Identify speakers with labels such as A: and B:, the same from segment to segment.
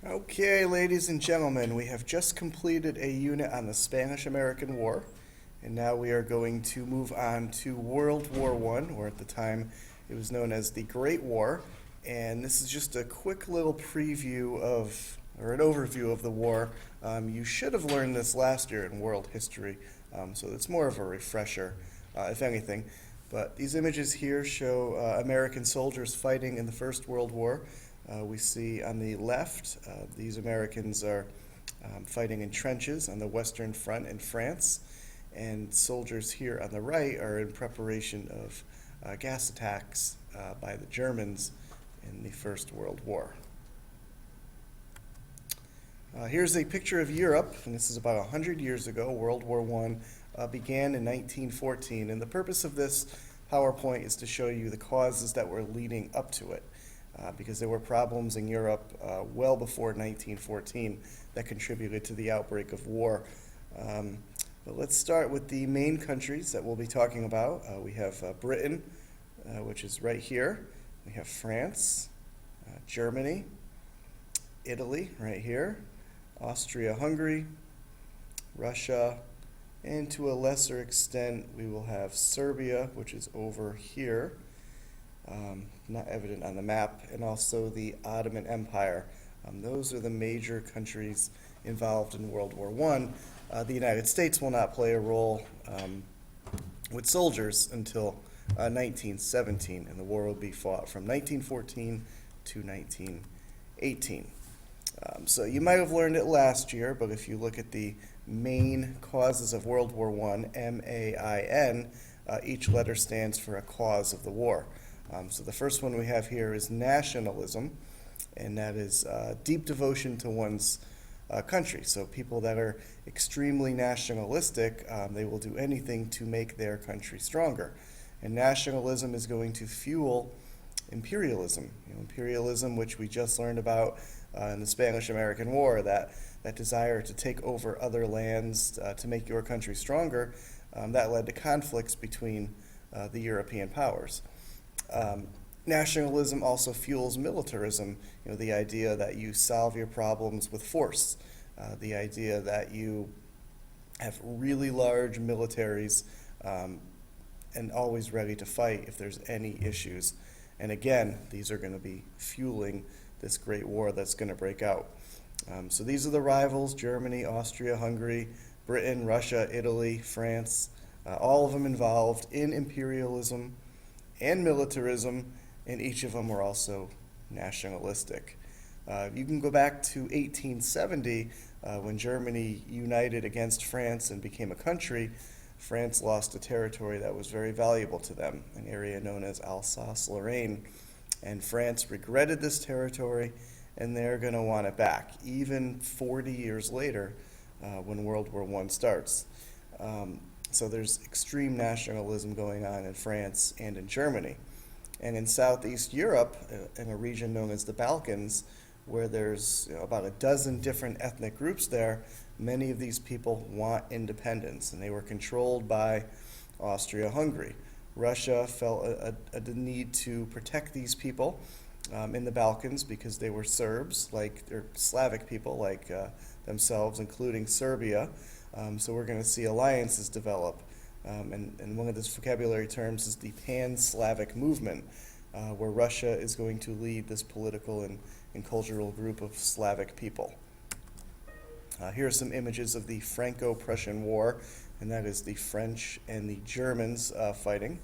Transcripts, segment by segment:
A: Okay, ladies and gentlemen, we have just completed a unit on the Spanish-American War, and now we are going to move on to World War I, or at the time it was known as the Great War. And this is just a quick little preview of, or an overview of the war. You should have learned this last year in world history, so it's more of a refresher, if anything. But these images here show American soldiers fighting in the First World War. We see on the left, these Americans are fighting in trenches on the Western Front in France, and soldiers here on the right are in preparation of gas attacks by the Germans in the First World War. Here's a picture of Europe, and this is about 100 years ago. World War I began in 1914, and the purpose of this PowerPoint is to show you the causes that were leading up to it. Because there were problems in Europe well before 1914 that contributed to the outbreak of war. But let's start with the main countries that we'll be talking about. We have Britain, which is right here. We have France, Germany, Italy, right here, Austria-Hungary, Russia, and to a lesser extent, we will have Serbia, which is over here. Not evident on the map, and also the Ottoman Empire. Those are the major countries involved in World War I. The United States will not play a role with soldiers until 1917, and the war will be fought from 1914 to 1918. So you might have learned it last year, but if you look at the main causes of World War I, MAIN, each letter stands for a cause of the war. So the first one we have here is nationalism, and that is deep devotion to one's country. So people that are extremely nationalistic, they will do anything to make their country stronger. And nationalism is going to fuel imperialism. Imperialism, which we just learned about in the Spanish-American War, that desire to take over other lands to make your country stronger, that led to conflicts between the European powers. Nationalism also fuels militarism, the idea that you solve your problems with force, the idea that you have really large militaries and always ready to fight if there's any issues. And again, these are going to be fueling this great war that's going to break out. So these are the rivals: Germany, Austria, Hungary, Britain, Russia, Italy, France, all of them involved in imperialism and militarism, and each of them were also nationalistic. You can go back to 1870 when Germany united against France and became a country. France lost a territory that was very valuable to them, an area known as Alsace-Lorraine, and France regretted this territory, and they're going to want it back, even 40 years later when World War I starts. So there's extreme nationalism going on in France and in Germany. And in Southeast Europe, in a region known as the Balkans, where there's about a dozen different ethnic groups there, many of these people want independence, and they were controlled by Austria-Hungary. Russia felt a need to protect these people in the Balkans because they were Serbs, they're Slavic people like themselves, including Serbia. So we're going to see alliances develop. And one of those vocabulary terms is the pan-Slavic movement, where Russia is going to lead this political and cultural group of Slavic people. Here are some images of the Franco-Prussian War, and that is the French and the Germans fighting.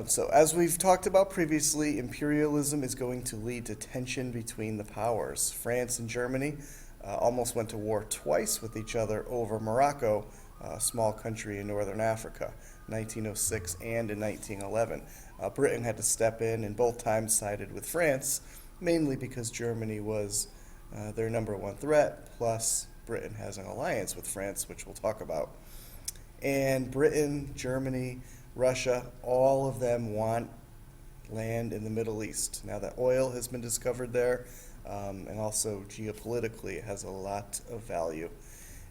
A: So as we've talked about previously, imperialism is going to lead to tension between the powers. France and Germany almost went to war twice with each other over Morocco, a small country in northern Africa, 1906 and in 1911. Britain had to step in, and both times sided with France, mainly because Germany was their number one threat, plus Britain has an alliance with France, which we'll talk about. And Britain, Germany, Russia, all of them want land in the Middle East. Now that oil has been discovered there, and also geopolitically it has a lot of value.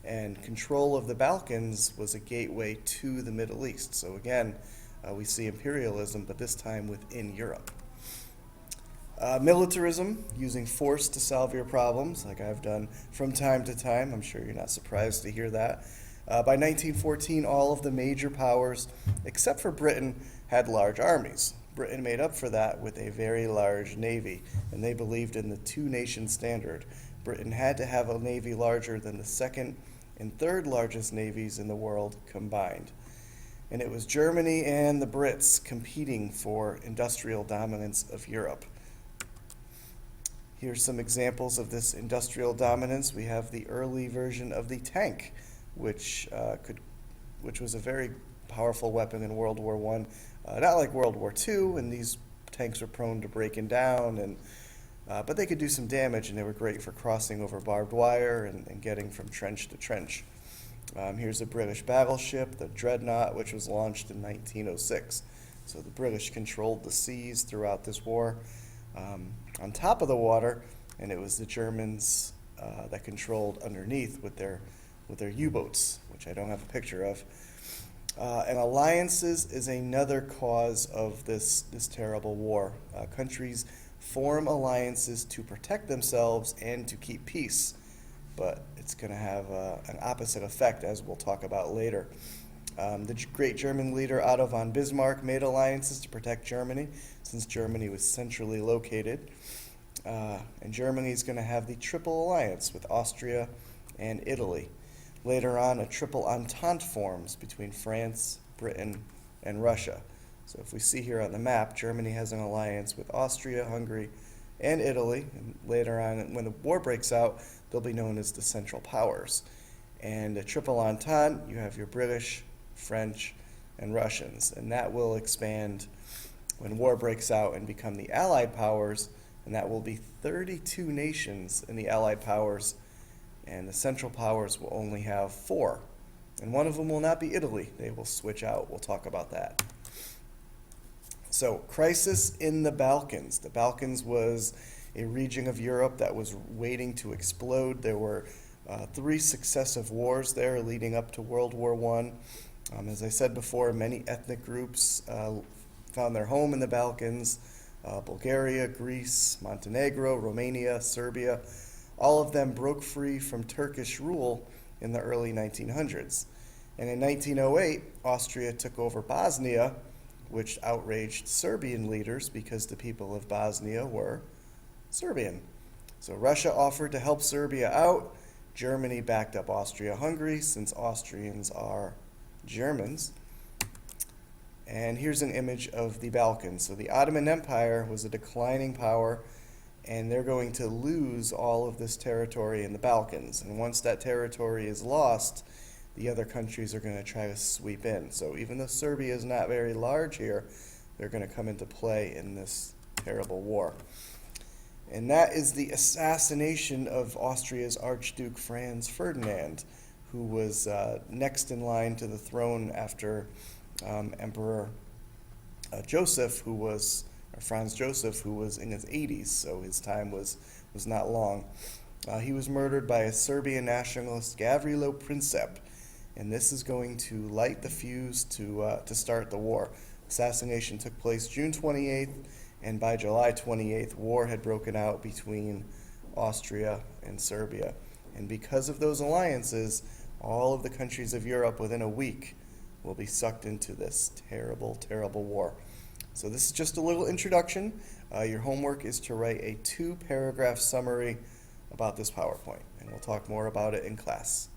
A: And control of the Balkans was a gateway to the Middle East. So again, we see imperialism, but this time within Europe. Militarism, using force to solve your problems, like I've done from time to time. I'm sure you're not surprised to hear that. By 1914, all of the major powers, except for Britain, had large armies. Britain made up for that with a very large navy, and they believed in the two-nation standard. Britain had to have a navy larger than the second and third largest navies in the world combined. And it was Germany and the Brits competing for industrial dominance of Europe. Here's some examples of this industrial dominance. We have the early version of the tank, which was a very powerful weapon in World War I. Not like World War II, and these tanks were prone to breaking down, but they could do some damage, and they were great for crossing over barbed wire and getting from trench to trench. Here's a British battleship, the Dreadnought, which was launched in 1906. So the British controlled the seas throughout this war on top of the water, and it was the Germans that controlled underneath with their U-boats, which I don't have a picture of. And alliances is another cause of this terrible war. Countries form alliances to protect themselves and to keep peace, but it's going to have an opposite effect, as we'll talk about later. The great German leader Otto von Bismarck made alliances to protect Germany, since Germany was centrally located. And Germany is going to have the Triple Alliance with Austria and Italy. Later on, a Triple Entente forms between France, Britain, and Russia. So if we see here on the map, Germany has an alliance with Austria, Hungary, and Italy. And later on, when the war breaks out, they'll be known as the Central Powers. And a Triple Entente, you have your British, French, and Russians. And that will expand when war breaks out and become the Allied Powers, and that will be 32 nations in the Allied Powers, and the Central Powers will only have 4. And one of them will not be Italy. They will switch out. We'll talk about that. So, crisis in the Balkans. The Balkans was a region of Europe that was waiting to explode. There were 3 successive wars there leading up to World War I. As I said before, many ethnic groups found their home in the Balkans. Bulgaria, Greece, Montenegro, Romania, Serbia, all of them broke free from Turkish rule in the early 1900s. And in 1908, Austria took over Bosnia, which outraged Serbian leaders because the people of Bosnia were Serbian. So Russia offered to help Serbia out. Germany backed up Austria-Hungary, since Austrians are Germans. And here's an image of the Balkans. So the Ottoman Empire was a declining power, and they're going to lose all of this territory in the Balkans. And once that territory is lost, the other countries are going to try to sweep in. So even though Serbia is not very large here, they're going to come into play in this terrible war. And that is the assassination of Austria's Archduke Franz Ferdinand, who was next in line to the throne after Emperor Franz Joseph, who was in his 80s, so his time was not long. He was murdered by a Serbian nationalist, Gavrilo Princip, and this is going to light the fuse to start the war. Assassination took place June 28th, and by July 28th, war had broken out between Austria and Serbia. And because of those alliances, all of the countries of Europe within a week will be sucked into this terrible, terrible war. So this is just a little introduction. Your homework is to write a 2-paragraph summary about this PowerPoint, and we'll talk more about it in class.